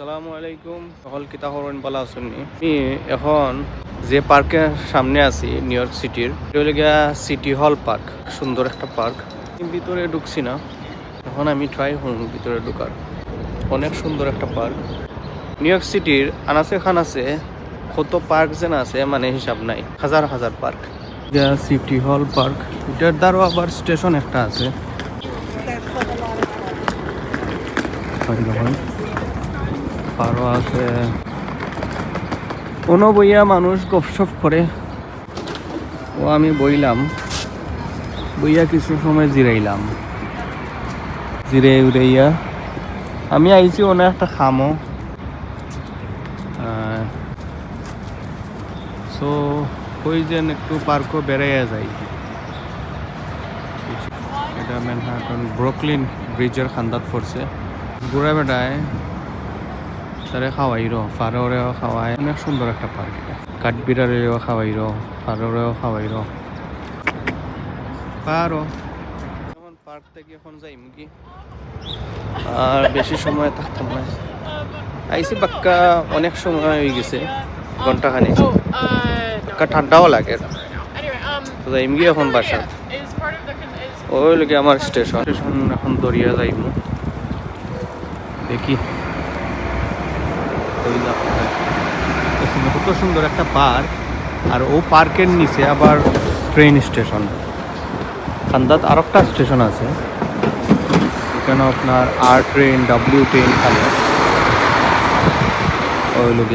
আসসালামু আলাইকুম, সকল কিতা হরণ পালা আসুননি। আমি এখন যে পার্কের সামনে আছি নিউ ইয়র্ক সিটির, এটা সিটি হল পার্ক। সুন্দর একটা পার্ক। ভিতরে ঢুকছি না, এখন আমি ট্রাই করব ভিতরে ঢুকার। অনেক সুন্দর একটা পার্ক। নিউ ইয়র্ক সিটির আনাচে খানাচে কত পার্ক যেন আছে, মানে হিসাব নাই। হাজার হাজার পার্ক। এটা সিটি হল পার্ক। এটার দ্বারা আবার স্টেশন একটা আছে। আরো আছে কোনো বইয়া মানুষ গপসপ করে। ও আমি বইলাম, বইয়া কিছু সময় জিরাইলাম। জিরে উড়াইয়া আমি আইছি অনেক একটা খামো। সো ওই যেন একটু পার্কও বেড়াইয়া যাই। এটা ম্যানহাটন ব্রুকলিন ব্রিজের খান্দাত পড়ছে। ঘুরা বেড়ায় তারে খাওয়াইরো, ফারোরেও খাওয়ায়। অনেক সুন্দর একটা পার্ক এটা। কাঠবিড়ারেও খাওয়াইরো, ফারোরেও খাওয়াইরো। পারো এখন পার্ক থেকে এখন যাইম কি, আর বেশি সময় থাকতাম না। আইসি বাক্কা অনেক সময় হয়ে গেছে, ঘন্টাখানি। বাক্কা ঠান্ডাও লাগে। যাইম কি এখন বাসা। ওই লোকে আমার স্টেশন এখন দরিয়া যাইম। দেখি কত সুন্দর একটা পার্ক। আর ও পার্কের নিচে আবার ট্রেন স্টেশন। খান্দাত আর একটা স্টেশন আছে, এখানে আপনার আর ট্রেন, ডাব্লিউ ট্রেন খালে ওই লোক